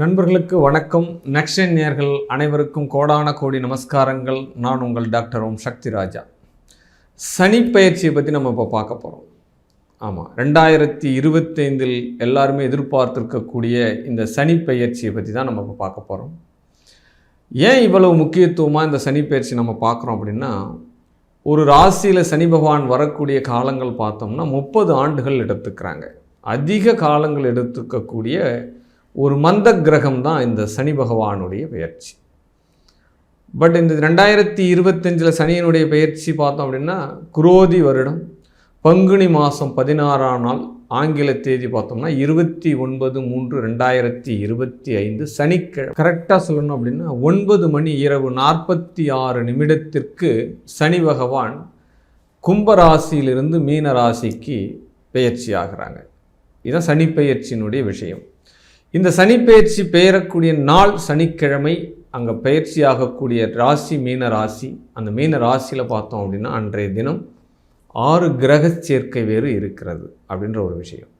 நண்பர்களுக்கு வணக்கம். நெக்ஸ்ட் நேயர்கள் அனைவருக்கும் கோடான கோடி நமஸ்காரங்கள். நான் உங்கள் டாக்டர் ஓம் சக்தி ராஜா. சனி பயிற்சியை பற்றி நம்ம இப்போ பார்க்க போகிறோம். ஆமாம், 2025 எல்லாருமே எதிர்பார்த்துருக்கக்கூடிய இந்த சனி பயிற்சியை பற்றி தான் நம்ம இப்போ பார்க்க போகிறோம். ஏன் இவ்வளவு முக்கியத்துவமாக இந்த சனி பயிற்சி நம்ம பார்க்குறோம் அப்படின்னா, ஒரு ராசியில் சனி பகவான் வரக்கூடிய காலங்கள் பார்த்தோம்னா 30 ஆண்டுகள் எடுத்துக்கிறாங்க. அதிக காலங்கள் எடுத்துக்கக்கூடிய ஒரு மந்த கிரகம் தான் இந்த சனி பகவானுடைய பெயர்ச்சி. பட் இந்த 2025 சனியினுடைய பெயர்ச்சி பார்த்தோம் அப்படின்னா, குரோதி வருடம் பங்குனி மாதம் 16ஆம் நாள், ஆங்கில தேதி பார்த்தோம்னா 29/3/2025 சனிக்கிழமை. கரெக்டாக சொல்லணும் அப்படின்னா 9 மணி இரவு 46 நிமிடத்திற்கு சனி பகவான் கும்பராசியிலிருந்து மீன ராசிக்கு பெயர்ச்சி ஆகிறாங்க. இதுதான் சனி பெயர்ச்சியினுடைய விஷயம். இந்த சனி பெயர்ச்சி பெயரக்கூடிய நாள் சனிக்கிழமை. அங்கே பயிற்சி ஆகக்கூடிய ராசி மீன ராசி. அந்த மீன ராசியில் பார்த்தோம் அப்படின்னா அன்றைய தினம் 6 கிரக சேர்க்கை வேறு இருக்கிறது அப்படின்ற ஒரு விஷயம்.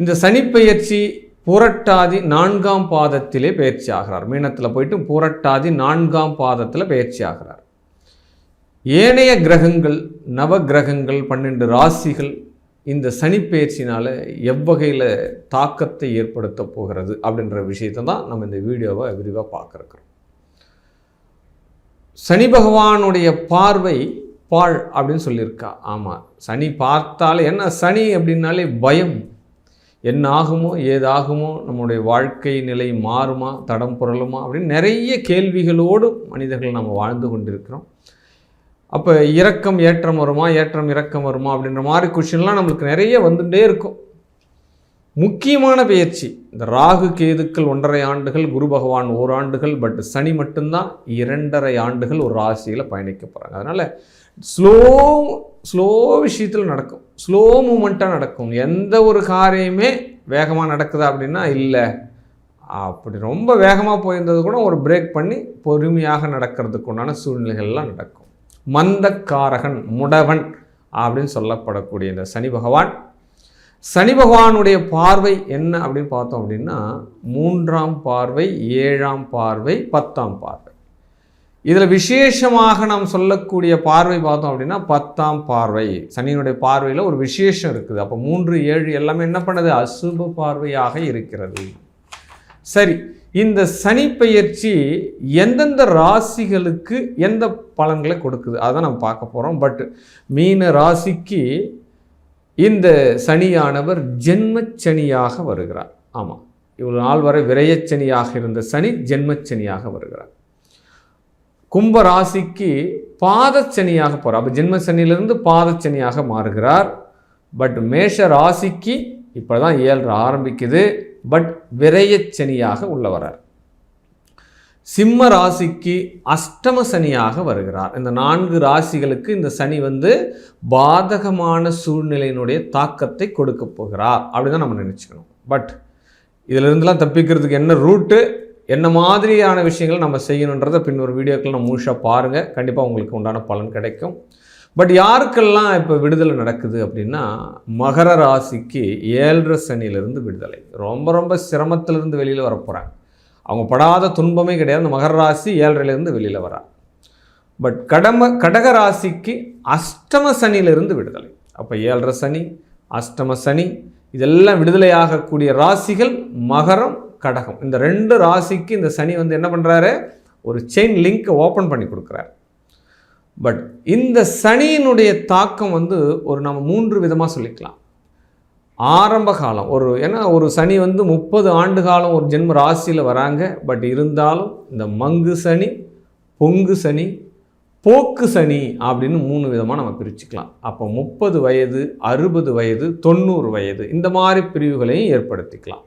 இந்த சனி பெயர்ச்சி புரட்டாதி 4ஆம் பாதத்திலே பயிற்சி ஆகிறார். மீனத்தில் போயிட்டு புரட்டாதி 4ஆம் பாதத்தில் பயிற்சி ஆகிறார். ஏனைய கிரகங்கள், நவ கிரகங்கள், 12 ராசிகள் இந்த சனி பெயர்ச்சினால் எவ்வகையில் தாக்கத்தை ஏற்படுத்த போகிறது அப்படின்ற விஷயத்தை தான் நம்ம இந்த வீடியோவை விரிவாக பார்க்குறோம். சனி பகவானுடைய பார்வை பாழ் அப்படின்னு சொல்லியிருக்கா. ஆமாம், சனி பார்த்தாலே என்ன, சனி அப்படின்னாலே பயம். என்ன ஆகுமோ, ஏதாகுமோ, நம்முடைய வாழ்க்கை நிலை மாறுமா, தடம் புரளுமா அப்படின்னு நிறைய கேள்விகளோடு மனிதர்கள் நம்ம வாழ்ந்து கொண்டிருக்கிறோம். அப்போ இறக்கம் ஏற்றம் வருமா, ஏற்றம் இறக்கம் வருமா அப்படின்ற மாதிரி கொஷின்லாம் நம்மளுக்கு நிறைய வந்துகிட்டே இருக்கும். முக்கியமான பெயர்ச்சி இந்த ராகு கேதுக்கள் 1.5 ஆண்டுகள், குரு பகவான் 1 ஆண்டுகள், பட் சனி மட்டும்தான் 2.5 ஆண்டுகள் ஒரு ராசியில் பயணிக்க போகிறாங்க. அதனால் ஸ்லோ விஷயத்தில் நடக்கும், ஸ்லோ மூமெண்ட்டாக நடக்கும். எந்த ஒரு காரியமே வேகமாக நடக்குதா அப்படின்னா இல்லை. அப்படி ரொம்ப வேகமாக போயிருந்தது கூட ஒரு பிரேக் பண்ணி பொறுமையாக நடக்கிறதுக்கு உண்டான சூழ்நிலைகள்லாம் நடக்கும். மந்தக்காரகன், முடவன் அப்படின்னு சொல்லப்படக்கூடிய இந்த சனி பகவான், சனி பகவானுடைய பார்வை என்ன அப்படின்னு பார்த்தோம் அப்படின்னா 3ஆம் பார்வை, 7ஆம் பார்வை, 10ஆம் பார்வை. இதில் விசேஷமாக நாம் சொல்லக்கூடிய பார்வை பார்த்தோம் அப்படின்னா 10ஆம் பார்வை. சனியினுடைய பார்வையில் ஒரு விசேஷம் இருக்குது. அப்போ 3, 7 எல்லாமே என்ன பண்ணுது, அசுப பார்வையாக இருக்கிறது. சரி, இந்த சனி பெயர்ச்சி எந்தெந்த ராசிகளுக்கு எந்த பலன்களை கொடுக்குது அதை நம்ம பார்க்க போகிறோம். பட் மீன ராசிக்கு இந்த சனியானவர் ஜென்மச்சனியாக வருகிறார். ஆமாம், இவ்வளவு நாள் வரை விரயச்சனியாக இருந்த சனி ஜென்மச்சனியாக வருகிறார். கும்ப ராசிக்கு பாதச்சனியாக போகிறார். அப்போ ஜென்மச்சனியிலிருந்து பாதச்சனியாக மாறுகிறார். பட் மேஷ ராசிக்கு இப்போ தான் 7 ஆரம்பிக்குது, பட் விரயச்சனியாக உள்ள வரார். சிம்ம ராசிக்கு அஷ்டம சனியாக வருகிறார். இந்த 4 ராசிகளுக்கு இந்த சனி பாதகமான சூழ்நிலையினுடைய தாக்கத்தை கொடுக்க போகிறார் அப்படிதான் நம்ம நினச்சிக்கணும். பட் இதிலிருந்துலாம் தப்பிக்கிறதுக்கு என்ன ரூட்டு, என்ன மாதிரியான விஷயங்கள் நம்ம செய்யணுன்றதை பின்னொரு வீடியோக்கள் நம்ம முழுசாக பாருங்கள். கண்டிப்பாக உங்களுக்கு உண்டான பலன் கிடைக்கும். பட் யாருக்கெல்லாம் இப்போ விடுதலை நடக்குது அப்படின்னா, மகர ராசிக்கு 7.5 சனியிலிருந்து விடுதலை. ரொம்ப சிரமத்திலிருந்து வெளியில் வர போகிறாங்க. அவங்க படாத துன்பமே கிடையாது. அந்த மகர ராசி 7.5லேருந்து வெளியில் வராங்க. பட் கடக ராசிக்கு அஷ்டம சனியிலிருந்து விடுதலை. அப்போ 7.5 சனி, அஷ்டம சனி, இதெல்லாம் விடுதலையாகக்கூடிய ராசிகள் மகரம், கடகம். இந்த 2 ராசிக்கு இந்த சனி என்ன பண்ணுறாரு, ஒரு செயின் லிங்க்கை ஓப்பன் பண்ணி கொடுக்குறாரு. பட் இந்த சனியினுடைய தாக்கம் ஒரு நம்ம 3 விதமாக சொல்லிக்கலாம். ஆரம்ப காலம் ஏன்னா ஒரு சனி 30 ஆண்டு காலம் ஒரு ஜென்ம ராசியில் வராங்க. பட் இருந்தாலும் இந்த மங்கு சனி, பொங்கு சனி, போக்கு சனி அப்படின்னு 3 விதமாக நம்ம பிரிச்சுக்கலாம். அப்போ 30 வயது, 60 வயது, 90 வயது இந்த மாதிரி பிரிவுகளையும் ஏற்படுத்திக்கலாம்.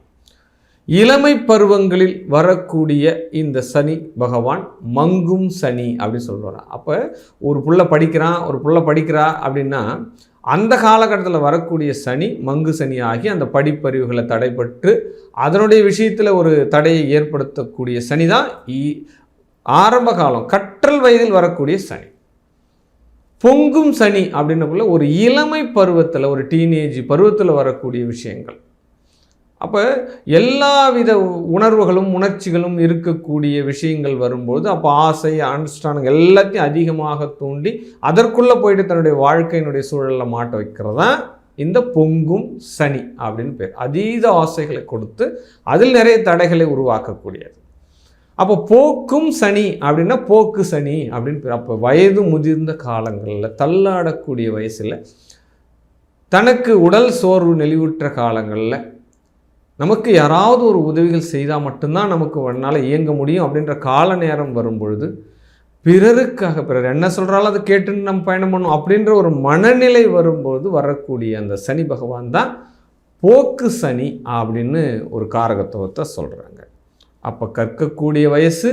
இளமை பருவங்களில் வரக்கூடிய இந்த சனி பகவான் மங்கும் சனி அப்படின்னு சொல்கிறார். அப்போ ஒரு புள்ள படிக்கிறா அப்படின்னா அந்த காலகட்டத்தில் வரக்கூடிய சனி மங்கு சனி ஆகி அந்த படிப்பறிவுகளை தடைபட்டு அதனுடைய விஷயத்தில் ஒரு தடையை ஏற்படுத்தக்கூடிய சனி தான் ஆரம்ப காலம், கற்றல் வயதில் வரக்கூடிய சனி. பொங்கும் சனி அப்படின்னக்குள்ள ஒரு இளமை பருவத்தில், ஒரு டீனேஜ் பருவத்தில் வரக்கூடிய விஷயங்கள். அப்போ எல்லா வித உணர்வுகளும் உணர்ச்சிகளும் இருக்கக்கூடிய விஷயங்கள் வரும்போது அப்போ ஆசை அனுஷ்டானம் எல்லாத்தையும் அதிகமாக தூண்டி அதற்குள்ளே போயிட்டு தன்னுடைய வாழ்க்கையினுடைய சூழலில் மாட்ட வைக்கிறது தான் இந்த பொங்கும் சனி அப்படின்னு பேர். அதீத ஆசைகளை கொடுத்து அதில் நிறைய தடைகளை உருவாக்கக்கூடியது. அப்போ போக்கும் சனி அப்படின்னா போக்கு சனி அப்படின்னு பேர். அப்போ வயது முதிர்ந்த காலங்களில் தள்ளாடக்கூடிய வயசில் தனக்கு உடல் சோர்வு நெளிவுற்ற காலங்களில் நமக்கு யாராவது ஒரு உதவிகள் செய்தால் மட்டும்தான் நமக்கு ஒன்றால் இயங்க முடியும் அப்படின்ற கால நேரம் வரும்பொழுது பிறருக்காக பிறர் என்ன சொல்கிறாலும் அதை கேட்டுன்னு நம்ம பயணம் பண்ணணும் அப்படின்ற ஒரு மனநிலை வரும்போது வரக்கூடிய அந்த சனி பகவான் தான் போக்கு சனி அப்படின்னு ஒரு காரகத்துவத்தை சொல்கிறாங்க. அப்போ கற்கக்கூடிய வயசு,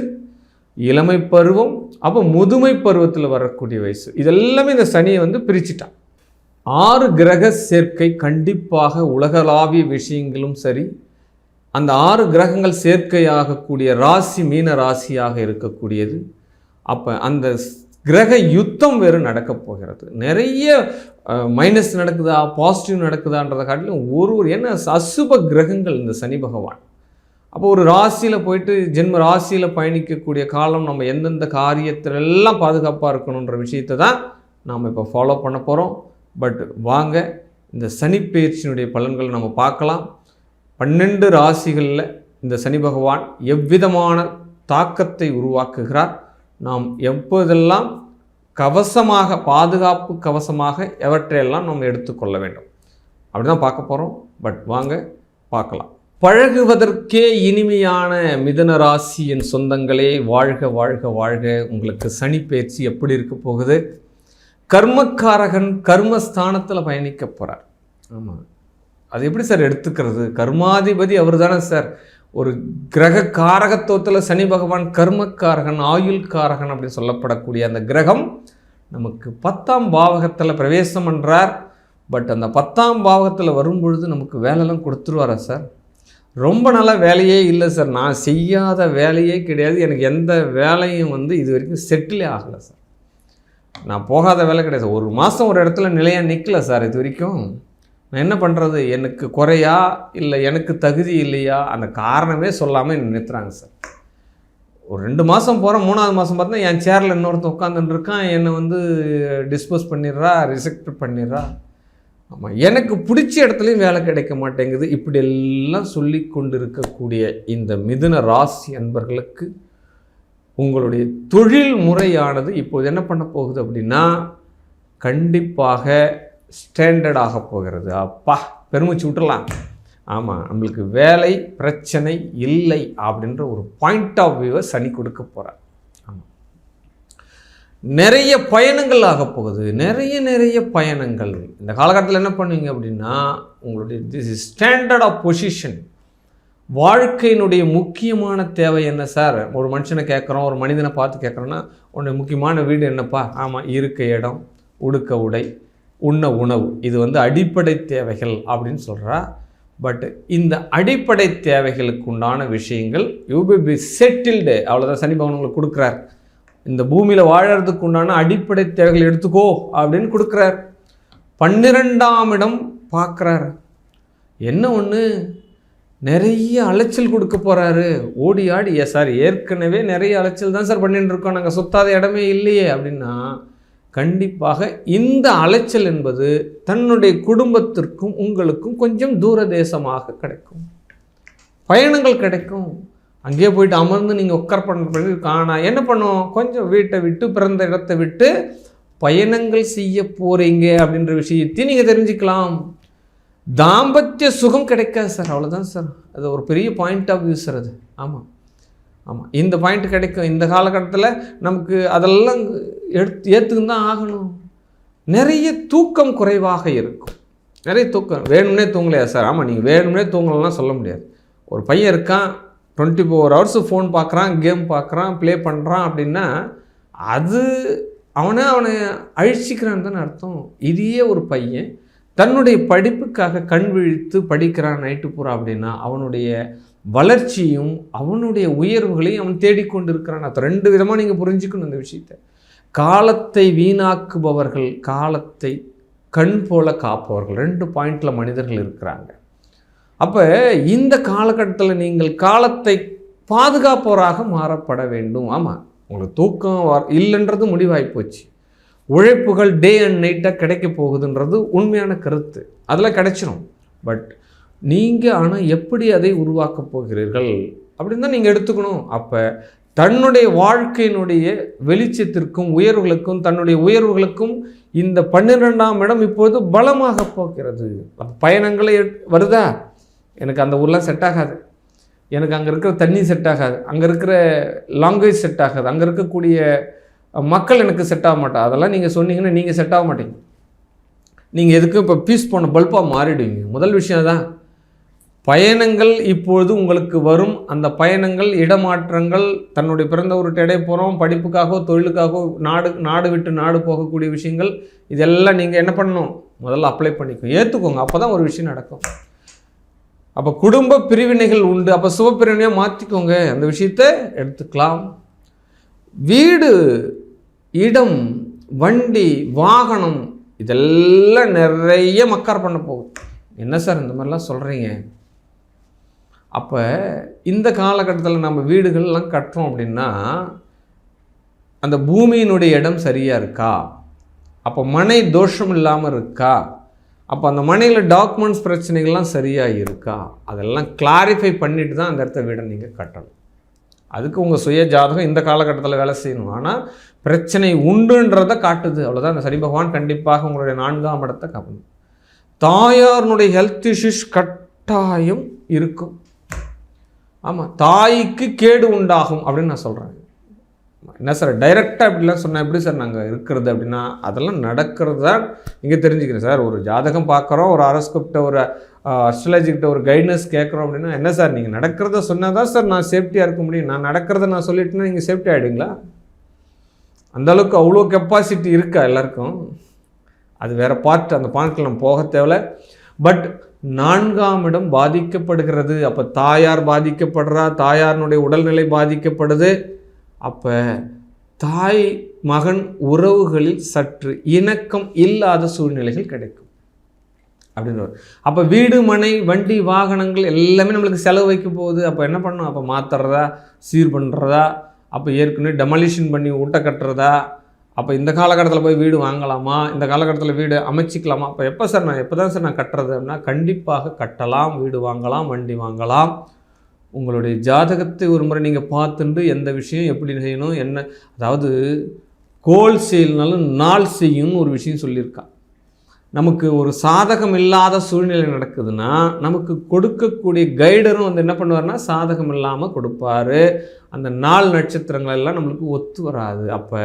இளமை பருவம், அப்போ முதுமை பருவத்தில் வரக்கூடிய வயசு, இதெல்லாமே இந்த சனியை பிரிச்சுட்டான். 6 கிரக சேர்க்கை கண்டிப்பாக உலகளாவிய விஷயங்களும் சரி, அந்த 6 கிரகங்கள் சேர்க்கையாகக்கூடிய ராசி மீன ராசியாக இருக்கக்கூடியது. அப்போ அந்த கிரக யுத்தம் வேறு நடக்கப் போகிறது. நிறைய மைனஸ் நடக்குதா பாசிட்டிவ் நடக்குதான்றதை காட்டிலும் ஒரு என்ன அசுப கிரகங்கள் இந்த சனி பகவான். அப்போ ஒரு ராசியில் போயிட்டு ஜென்ம ராசியில் பயணிக்கக்கூடிய காலம் நம்ம எந்தெந்த காரியத்திலெல்லாம் பாதுகாப்பாக இருக்கணுன்ற விஷயத்தை தான் நாம் இப்போ ஃபாலோ பண்ண போகிறோம். பட் வாங்க இந்த சனி பயிற்சியினுடைய பலன்களை நம்ம பார்க்கலாம். 12 ராசிகளில் இந்த சனி பகவான் எவ்விதமான தாக்கத்தை உருவாக்குகிறார், நாம் எப்போதெல்லாம் கவசமாக பாதுகாப்பு கவசமாக எவற்றையெல்லாம் நாம் எடுத்துக்கொள்ள வேண்டும் அப்படி தான் பார்க்க போகிறோம். பட் வாங்க பார்க்கலாம். பழகுவதற்கே இனிமையான மிதுன ராசியின் சொந்தங்களே, வாழ்க வாழ்க வாழ்க. உங்களுக்கு சனி பயிற்சி எப்படி இருக்க போகுது? கர்மக்காரகன் கர்மஸ்தானத்தில் பயணிக்க போகிறார். ஆமாம், அது எப்படி சார் எடுத்துக்கிறது? கர்மாதிபதி அவர் தானே சார். ஒரு கிரக காரகத்துவத்தில் சனி பகவான் கர்மக்காரகன் ஆயுள்காரகன் அப்படின்னு சொல்லப்படக்கூடிய அந்த கிரகம் நமக்கு 10ஆம் பாவகத்தில் பிரவேசம் பண்ணுறார். பட் அந்த 10ஆம் பாவகத்தில் வரும்பொழுது நமக்கு வேலைலாம் கொடுத்துருவாரா சார்? ரொம்ப நாளாக வேலையே இல்லை சார், நான் செய்யாத வேலையே கிடையாது, எனக்கு எந்த வேலையும் இது வரைக்கும் செட்டிலே ஆகலை சார், நான் போகாத வேலை கிடையாது, ஒரு மாதம் ஒரு இடத்துல நிலையாக நிற்கல சார் இது வரைக்கும், நான் என்ன பண்ணுறது, எனக்கு குறையா இல்லை எனக்கு தகுதி இல்லையா, அந்த காரணமே சொல்லாமல் என்னை நிறுத்துறாங்க சார். ஒரு 2 மாதம் போகிறேன், 3ஆவது மாதம் பார்த்தா என் சேரில் இன்னொருத்தன் உட்காந்துட்டு இருக்கான், என்னை டிஸ்போஸ் பண்ணிடுறா, ரிஜெக்ட் பண்ணிடுறா. ஆமாம், எனக்கு பிடிச்ச இடத்துலையும் வேலை கிடைக்க மாட்டேங்குது. இப்படி எல்லாம் சொல்லி கொண்டு இருக்கக்கூடிய இந்த மிதுன ராசி அன்பர்களுக்கு உங்களுடைய தொழில் முறையானது இப்போது என்ன பண்ண போகுது அப்படின்னா கண்டிப்பாக ஸ்டாண்டர்ட் ஆக போகிறது. அப்பா பெருமிச்சு விட்டுறலாம். ஆமாம், நம்மளுக்கு வேலை பிரச்சனை இல்லை அப்படின்ற ஒரு பாயிண்ட் ஆஃப் வியூவை சனி கொடுக்க போகிறார். ஆமாம், நிறைய பயணங்கள் ஆக போகுது, நிறைய பயணங்கள். இந்த காலகட்டத்தில் என்ன பண்ணுவீங்க அப்படின்னா உங்களுடைய this is standard of position. வாழ்க்கையினுடைய முக்கியமான தேவை என்ன சார்? ஒரு மனுஷனை கேட்குறோம், ஒரு மனிதனை பார்த்து கேட்குறோன்னா உன்னுடைய முக்கியமான வீடு என்னப்பா? ஆமாம், இருக்க இடம், உடுக்க உடை, உண்ண உணவு, இது அடிப்படை தேவைகள் அப்படின்னு சொல்கிறா. பட் இந்த அடிப்படை தேவைகளுக்கு உண்டான விஷயங்கள் யூ பி செட்டில்டு, அவ்வளோதான் சனி பகவான் உங்களுக்கு கொடுக்குறார். இந்த பூமியில் வாழறதுக்கு உண்டான அடிப்படை தேவைகள் எடுத்துக்கோ அப்படின்னு கொடுக்குறார். 12ஆம் இடம் பார்க்குறாரு. என்ன ஒன்று, நிறைய அலைச்சல் கொடுக்க போகிறாரு. ஓடி ஆடி சார் ஏற்கனவே நிறைய அலைச்சல் தான் சார் பண்ணிட்டு இருக்கோம், நாங்கள் சுத்தாத இடமே இல்லையே அப்படின்னா கண்டிப்பாக இந்த அலைச்சல் என்பது தன்னுடைய குடும்பத்திற்கும் உங்களுக்கும் கொஞ்சம் தூர தேசமாக கிடைக்கும், பயணங்கள் கிடைக்கும். அங்கேயே போயிட்டு அமர்ந்து நீங்கள் உட்கார் பண்ணுறது காணா என்ன பண்ணுவோம், கொஞ்சம் வீட்டை விட்டு பிறந்த இடத்தை விட்டு பயணங்கள் செய்ய போகிறீங்க அப்படின்ற விஷயத்தையும் நீங்கள் தெரிஞ்சுக்கலாம். தாம்பத்திய சுகம் கிடைக்காது சார், அவ்வளோதான் சார். அது ஒரு பெரிய பாயிண்ட் ஆஃப் வியூ சார் அது. ஆமாம் ஆமாம், இந்த பாயிண்ட் கிடைக்கும். இந்த காலகட்டத்தில் நமக்கு அதெல்லாம் ஏற்றுக்கு தான் ஆகணும். நிறைய தூக்கம் குறைவாக இருக்கும், நிறைய தூக்கம். வேணும்னே தூங்கலையா சார்? ஆமாம், நீங்கள் வேணும்னே தூங்கலாம் சொல்ல முடியாது. ஒரு பையன் இருக்கான், 24 hours ஃபோன் பார்க்குறான், கேம் பார்க்குறான், ப்ளே பண்ணுறான் அப்படின்னா அது அவனை அழிச்சிக்கிறான்னு தானே அர்த்தம். இதையே ஒரு பையன் தன்னுடைய படிப்புக்காக கண் விழித்து படிக்கிறான் நைட்டு பூரா அப்படின்னா அவனுடைய வளர்ச்சியும் அவனுடைய உயர்வுகளையும் அவன் தேடிக்கொண்டு இருக்கிறான். அது 2 விதமாக நீங்கள் புரிஞ்சுக்கணும் இந்த விஷயத்தை. காலத்தை வீணாக்குபவர்கள், காலத்தை கண் போல காப்பவர்கள், 2 பாயிண்டில் மனிதர்கள் இருக்கிறாங்க. அப்போ இந்த காலகட்டத்தில் நீங்கள் காலத்தை பாதுகாப்பவராக மாறப்பட வேண்டும். ஆமாம், உங்களுக்கு தூக்கம் இல்லைன்றது முடிவாகி போச்சு. உழைப்புகள் டே அண்ட் நைட்டாக கிடைக்க போகுதுன்றது உண்மையான கருத்து. அதில் கிடைச்சிடும். பட் நீங்கள் ஆனால் எப்படி அதை உருவாக்க போகிறீர்கள் அப்படின்னு தான் நீங்கள் எடுத்துக்கணும். அப்போ தன்னுடைய வாழ்க்கையினுடைய வெளிச்சத்திற்கும் உயர்வுகளுக்கும் தன்னுடைய உயர்வுகளுக்கும் இந்த 12ஆம் இடம் இப்போது பலமாக போகிறது. அப்போ பயணங்களே வருதா, எனக்கு அந்த ஊர்லாம் செட் ஆகாது, எனக்கு அங்கே இருக்கிற தண்ணி செட் ஆகாது, அங்கே இருக்கிற லாங்குவேஜ் செட் ஆகாது, அங்கே இருக்கக்கூடிய மக்கள் எனக்கு செட் ஆக மாட்டா, அதெல்லாம் நீங்கள் சொன்னீங்கன்னா நீங்கள் செட் ஆக மாட்டீங்க. நீங்கள் எதுக்கும் இப்போ பீஸ் போன பல்பாக மாறிடுவீங்க. முதல் விஷயம் தான் பயணங்கள் இப்பொழுது உங்களுக்கு வரும். அந்த பயணங்கள் இடமாற்றங்கள், தன்னுடைய பிறந்த ஊருக்கு இடைய போகிறோம், படிப்புக்காகவோ தொழிலுக்காகவோ நாடு விட்டு நாடு போகக்கூடிய விஷயங்கள், இதெல்லாம் நீங்கள் என்ன பண்ணணும், முதல்ல அப்ளை பண்ணிக்கோங்க, ஏற்றுக்கோங்க. அப்போ தான் ஒரு விஷயம் நடக்கும். அப்போ குடும்ப பிரிவினைகள் உண்டு, அப்போ சுபப்பிரிவினையாக மாற்றிக்கோங்க, அந்த விஷயத்தை எடுத்துக்கலாம். வீடு, இடம், வண்டி, வாகனம் இதெல்லாம் நிறைய மக்கார் பண்ண போகுது. என்ன சார் இந்த மாதிரிலாம் சொல்கிறீங்க? அப்போ இந்த காலகட்டத்தில் நம்ம வீடுகள்லாம் கட்டுறோம் அப்படின்னா அந்த பூமியினுடைய இடம் சரியாக இருக்கா, அப்போ மனை தோஷம் இல்லாமல் இருக்கா, அப்போ அந்த மனையில் டாக்குமெண்ட்ஸ் பிரச்சனைகள்லாம் சரியாக இருக்கா, அதெல்லாம் கிளாரிஃபை பண்ணிட்டு தான் அந்த இடத்த வீடை நீங்கள் கட்டணும். அதுக்கு உங்கள் சுய ஜாதகம் இந்த காலகட்டத்தில் வேலை செய்யணும். ஆனால் பிரச்சனை உண்டுன்றதை காட்டுது, அவ்வளோதான். அந்த சனி பகவான் கண்டிப்பாக உங்களுடைய 4ஆம் இடத்தை காக்கணும். தாயாருனுடைய ஹெல்த் இஷ்யூஸ் கட்டாயம் இருக்கும். ஆமாம், தாய்க்கு கேடு உண்டாகும் அப்படின்னு நான் சொல்கிறேன். என்ன சார் டைரெக்டாக அப்படிலாம் சொன்னால் எப்படி சார் நாங்கள் இருக்கிறது அப்படின்னா அதெல்லாம் நடக்கிறது தான் நீங்கள் தெரிஞ்சுக்கிறேன் சார். ஒரு ஜாதகம் பார்க்குறோம், ஒரு ஹாரோஸ்கோப்கிட்ட ஒரு அஸ்ட்ராலஜிக்கிட்ட ஒரு கைடன்ஸ் கேட்குறோம் அப்படின்னா என்ன சார் நீங்கள் நடக்கிறத சொன்னால் தான் சார் நான் சேஃப்டியாக இருக்க முடியும். நான் நடக்கிறத நான் சொல்லிட்டேன்னா நீங்கள் சேஃப்டி ஆகிடுங்களா? அந்தளவுக்கு அவ்வளோ கெப்பாசிட்டி இருக்கா எல்லாருக்கும்? அது வேறு பார்ட், அந்த பார்ட்டில் நம்ம போக தேவை. பட் 4ஆம் இடம் பாதிக்கப்படுகிறது. அப்போ தாயார் பாதிக்கப்படுறா, தாயாரினுடைய உடல்நிலை பாதிக்கப்படுது. அப்போ தாய் மகன் உறவுகளில் சற்று இணக்கம் இல்லாத சூழ்நிலைகள் கிடைக்கும் அப்படின்ற. அப்போ வீடு, மனை, வண்டி, வாகனங்கள் எல்லாமே நம்மளுக்கு செலவு வைக்க போகுது. அப்போ என்ன பண்ணணும்? அப்போ மாற்றுறதா, சீர் பண்ணுறதா, அப்போ ஏற்கனவே டெமாலிஷன் பண்ணி ஊட்ட கட்டுறதா, அப்போ இந்த காலகட்டத்தில் போய் வீடு வாங்கலாமா, இந்த காலகட்டத்தில் வீடு அமைச்சிக்கலாமா? அப்போ எப்போ தான் சார் நான் கட்டுறது அப்படின்னா கண்டிப்பாக கட்டலாம், வீடு வாங்கலாம், வண்டி வாங்கலாம். உங்களுடைய ஜாதகத்தை ஒரு முறை நீங்கள் பார்த்துட்டு எந்த விஷயம் எப்படி செய்யணும், என்ன, அதாவது கோல் செய்யலனாலும் நாள் செய்யும்னு ஒரு விஷயம் சொல்லியிருக்கா. நமக்கு ஒரு சாதகம் இல்லாத சூழ்நிலை நடக்குதுன்னா நமக்கு கொடுக்கக்கூடிய கைடரும் வந்து என்ன பண்ணுவார்னா சாதகம் இல்லாமல் கொடுப்பார். அந்த நாள் நட்சத்திரங்கள் எல்லாம் நம்மளுக்கு ஒத்து வராது. அப்போ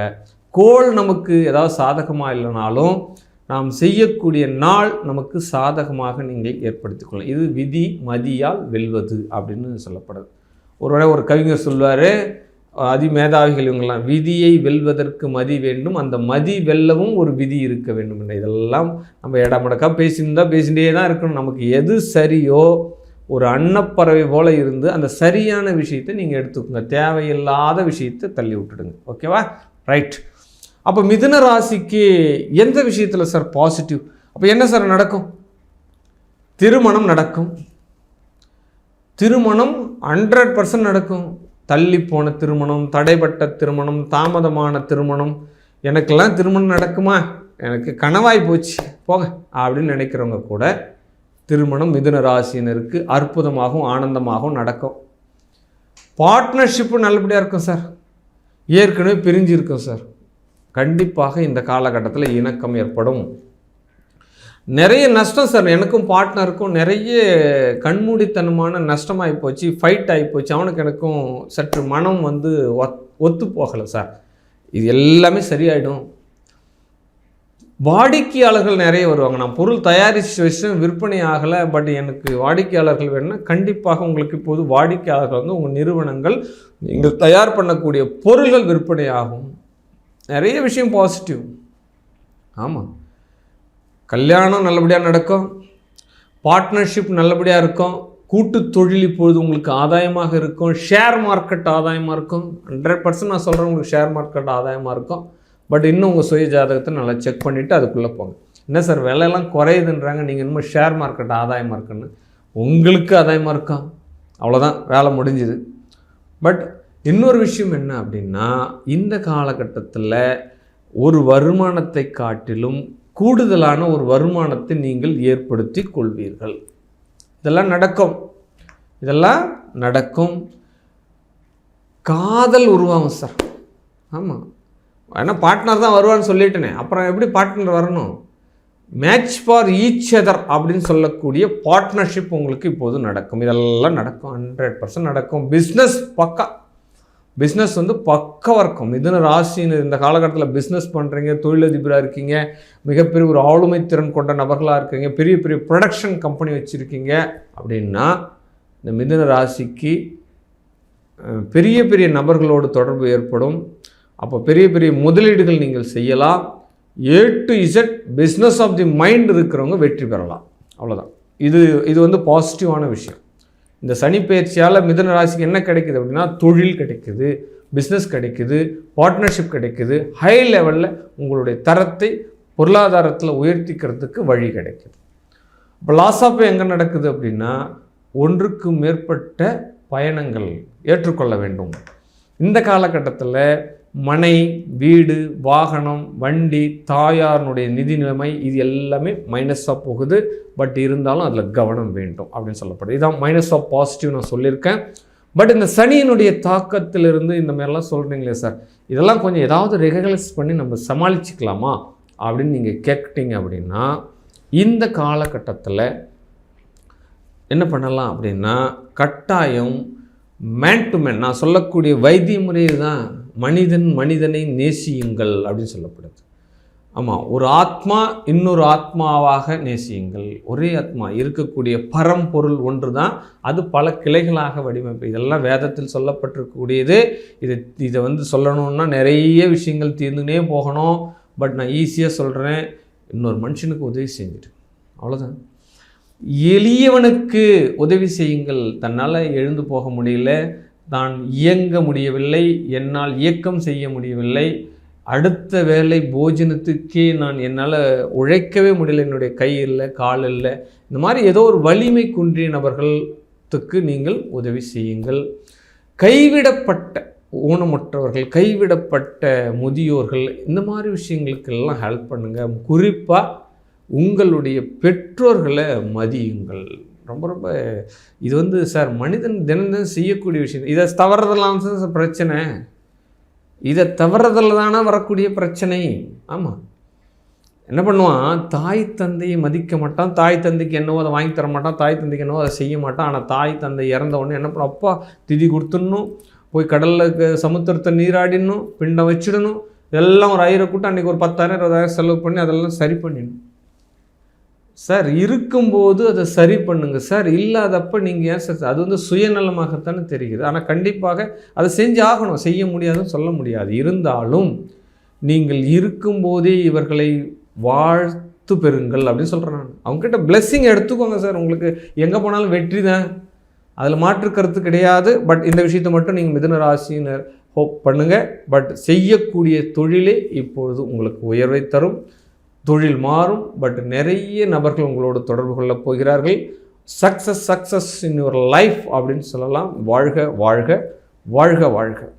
கோள் நமக்கு ஏதாவது சாதகமாக இல்லைனாலும் நாம் செய்யக்கூடிய நாள் நமக்கு சாதகமாக நீங்கள் ஏற்படுத்திக்கொள்ளலாம். இது விதி மதியால் வெல்வது அப்படின்னு சொல்லப்படுது. ஒரு கவிஞர் சொல்வார், அதிமேதாவிகள் இவங்கெல்லாம், விதியை வெல்வதற்கு மதி வேண்டும், அந்த மதி வெல்லவும் ஒரு விதி இருக்க வேண்டும் என்ற. இதெல்லாம் நம்ம இடமடக்கா பேசிகிட்டே தான் இருக்கணும். நமக்கு எது சரியோ ஒரு அன்னப்பறவை போல் இருந்து அந்த சரியான விஷயத்தை நீங்கள் எடுத்துக்கோங்க, தேவையில்லாத விஷயத்தை தள்ளி விட்டுடுங்க. ஓகேவா? ரைட். அப்போ மிதுன ராசிக்கு எந்த விஷயத்தில் சார் பாசிட்டிவ்? அப்போ என்ன சார் நடக்கும்? திருமணம் நடக்கும். திருமணம் 100% நடக்கும். தள்ளி போன திருமணம், தடைப்பட்ட திருமணம், தாமதமான திருமணம், எனக்கெல்லாம் திருமணம் நடக்குமா, எனக்கு கனவாய் போச்சு போங்க அப்படின்னு நினைக்கிறவங்க கூட திருமணம் மிதுன ராசியினருக்கு அற்புதமாகவும் ஆனந்தமாகவும் நடக்கும். பார்ட்னர்ஷிப்பு நல்லபடியாக இருக்கும் சார். ஏற்கனவே பிரிஞ்சு இருக்கும் சார். கண்டிப்பாக இந்த காலகட்டத்தில் இணக்கம் ஏற்படும். நிறைய நஷ்டம் சார், எனக்கும் பார்ட்னருக்கும் நிறைய கண்மூடித்தனமான நஷ்டமாகி போச்சு, ஃபைட் ஆகி போச்சு, அவனுக்கு எனக்கும் சற்று மனம் வந்து ஒத்து போகலை சார். இது எல்லாமே சரியாயிடும். வாடிக்கையாளர்கள் நிறைய வருவாங்க. நான் பொருள் தயாரித்த விஷயம் விற்பனை ஆகலை, பட் எனக்கு வாடிக்கையாளர்கள் வேணும்னா கண்டிப்பாக உங்களுக்கு இப்போது வாடிக்கையாளர்கள் வந்து உங்கள் நிறுவனங்கள் நீங்கள் தயார் பண்ணக்கூடிய பொருள்கள் விற்பனை ஆகும். நிறைய விஷயம் பாசிட்டிவ். ஆமாம், கல்யாணம் நல்லபடியாக நடக்கும், பார்ட்னர்ஷிப் நல்லபடியாக இருக்கும், கூட்டு தொழில் இப்பொழுது உங்களுக்கு ஆதாயமாக இருக்கும், ஷேர் மார்க்கெட் ஆதாயமாக இருக்கும். 100% நான் சொல்கிறேன், உங்களுக்கு ஷேர் மார்க்கெட் ஆதாயமாக இருக்கும். பட் இன்னும் உங்கள் சுய ஜாதகத்தை நல்லா செக் பண்ணிவிட்டு அதுக்குள்ளே போங்க. என்ன சார் விலையெல்லாம் குறையுதுன்றாங்க, நீங்கள் இன்னும் ஷேர் மார்க்கெட் ஆதாயமாக இருக்குன்னு உங்களுக்கு ஆதாயமாக இருக்கா, அவ்வளோதான், வேலை முடிஞ்சுது. பட் இன்னொரு விஷயம் என்ன அப்படின்னா, இந்த காலகட்டத்தில் ஒரு வருமானத்தை காட்டிலும் கூடுதலான ஒரு வருமானத்தை நீங்கள் ஏற்படுத்தி கொள்வீர்கள். இதெல்லாம் நடக்கும். காதல் உருவாகும் சார். ஆமாம், ஏன்னா பார்ட்னர் தான் வருவான்னு சொல்லிட்டேனே, அப்புறம் எப்படி பார்ட்னர் வரணும்? மேட்ச் ஃபார் ஈச் அதர் அப்படின்னு சொல்லக்கூடிய பார்ட்னர்ஷிப் உங்களுக்கு இப்போது நடக்கும். இதெல்லாம் நடக்கும், 100% நடக்கும். பிஸ்னஸ் வந்து பக்காவாக இருக்கும். மிதுன ராசின்னு இந்த காலகட்டத்தில் பிஸ்னஸ் பண்ணுறீங்க, தொழிலதிபராக இருக்கீங்க, மிகப்பெரிய ஒரு ஆளுமை திறன் கொண்ட நபர்களாக இருக்கீங்க, பெரிய பெரிய ப்ரொடக்ஷன் கம்பெனி வச்சுருக்கீங்க அப்படின்னா இந்த மிதுன ராசிக்கு பெரிய பெரிய நபர்களோடு தொடர்பு ஏற்படும். அப்போ பெரிய பெரிய முதலீடுகள் நீங்கள் செய்யலாம். A to Z business of the mind இருக்கிறவங்க வெற்றி பெறலாம். அவ்வளோதான். இது வந்து பாசிட்டிவான விஷயம். இந்த சனி பயிற்சியால் மிதுன ராசிக்கு என்ன கிடைக்குது அப்படின்னா, தொழில் கிடைக்குது, பிஸ்னஸ் கிடைக்குது, பார்ட்னர்ஷிப் கிடைக்குது, ஹை லெவலில் உங்களுடைய தரத்தை பொருளாதாரத்தில் உயர்த்திக்கிறதுக்கு வழி கிடைக்குது. இப்போ லாஸ் ஆஃப் எங்கே நடக்குது அப்படின்னா, ஒன்றுக்கு மேற்பட்ட பயணங்கள் ஏற்றுக்கொள்ள வேண்டும். இந்த காலகட்டத்தில் மனை, வீடு, வாகனம், வண்டி, தாயாருடைய நிதி நிலைமை இது எல்லாமே மைனஸாக போகுது. பட் இருந்தாலும் அதில் கவனம் வேண்டும் அப்படின்னு சொல்லப்படுது. இதுதான் மைனஸ் ஆஃப் பாசிட்டிவ் நான் சொல்லியிருக்கேன். பட் இந்த சனியினுடைய தாக்கத்திலிருந்து இந்த மாதிரிலாம் சொல்கிறீங்களே சார், இதெல்லாம் கொஞ்சம் ஏதாவது ரெகலைஸ் பண்ணி நம்ம சமாளிச்சுக்கலாமா அப்படின்னு நீங்கள் கேட்டீங்க அப்படின்னா, இந்த காலகட்டத்தில் என்ன பண்ணலாம் அப்படின்னா, கட்டாயம் மேன் டு மேன், நான் சொல்லக்கூடிய வைத்திய முறை தான், மனிதனை நேசியுங்கள் அப்படின்னு சொல்லப்படுது. ஆமாம், ஒரு ஆத்மா இன்னொரு ஆத்மாவாக நேசியுங்கள். ஒரே ஆத்மா இருக்கக்கூடிய பரம்பொருள் ஒன்று தான், அது பல கிளைகளாக வடிவமைப்பு. இதெல்லாம் வேதத்தில் சொல்லப்பட்டிருக்கக்கூடியது. இதை வந்து சொல்லணுன்னா நிறைய விஷயங்கள் தீர்ந்துனே போகணும். பட் நான் ஈஸியாக சொல்கிறேன், இன்னொரு மனுஷனுக்கு உதவி செஞ்சுட்டு அவ்வளோதான். எளியவனுக்கு உதவி செய்யுங்கள். தன்னால் எழுந்து போக முடியல, நான் இயங்க முடியவில்லை, என்னால் இயக்கம் செய்ய முடியவில்லை, அடுத்த வேலை போஜனத்துக்கே என்னால் உழைக்கவே முடியல, என்னுடைய கை இல்லை, கால் இல்லை, இந்த மாதிரி ஏதோ ஒரு வலிமை குன்றிய நபர்களுக்கு நீங்கள் உதவி செய்யுங்கள். கைவிடப்பட்ட ஊனமுற்றவர்கள், கைவிடப்பட்ட முதியோர்கள், இந்த மாதிரி விஷயங்களுக்கெல்லாம் ஹெல்ப் பண்ணுங்கள். குறிப்பாக உங்களுடைய பெற்றோர்களை மதியுங்கள். ரொம்ப ரொம்ப இது வந்து சார் மனிதன் தினம் செய்யக்கூடிய விஷயம். இதை தவறுதெல்லாம் பிரச்சனை, இதை தவறுதல் தானே வரக்கூடிய பிரச்சனை. ஆமாம், என்ன பண்ணுவான், தாய் தந்தையை மதிக்க மாட்டான், தாய் தந்தைக்கு என்னவோ அதை வாங்கி தர மாட்டான், தாய் தந்தைக்கு என்னவோ அதை செய்ய மாட்டான். ஆனால் தாய் தந்தை இறந்த உடனே என்ன பண்ணும், அப்பா திதி கொடுத்துடணும், போய் கடலில் சமுத்திரத்தை நீராடிடணும், பிண்டம் வச்சிடணும், இதெல்லாம் ஒரு 1000 கூட்டம் அன்றைக்கி ஒரு 10,000 20,000 செலவு பண்ணி அதெல்லாம் சரி பண்ணிடணும். சார் இருக்கும்போது அதை சரி பண்ணுங்கள் சார், இல்லாதப்போ நீங்கள் ஏன் சார், அது வந்து சுயநலமாகத்தானே தெரியுது. ஆனால் கண்டிப்பாக அதை செஞ்சு ஆகணும், செய்ய முடியாதுன்னு சொல்ல முடியாது. இருந்தாலும் நீங்கள் இருக்கும்போதே இவர்களை வாழ்த்து பெறுங்கள் அப்படின்னு சொல்கிறேன் நான். அவங்ககிட்ட பிளெஸ்ஸிங் எடுத்துக்கோங்க சார், உங்களுக்கு எங்கே போனாலும் வெற்றி தான், அதில் மாற்று கருத்து கிடையாது. பட் இந்த விஷயத்தை மட்டும் நீங்கள் மிதுன ராசியினர் ஹோப் பண்ணுங்கள். பட் செய்யக்கூடிய தொழிலே இப்பொழுது உங்களுக்கு உயர்வை தரும். தொழில் மாறும். பட் நிறைய நபர்கள் உங்களோடு தொடர்பு கொள்ளப் போகிறார்கள். சக்ஸஸ் இன் யுவர் லைஃப் அப்படின்னு சொல்லலாம். வாழ்க வாழ்க வாழ்க வாழ்க.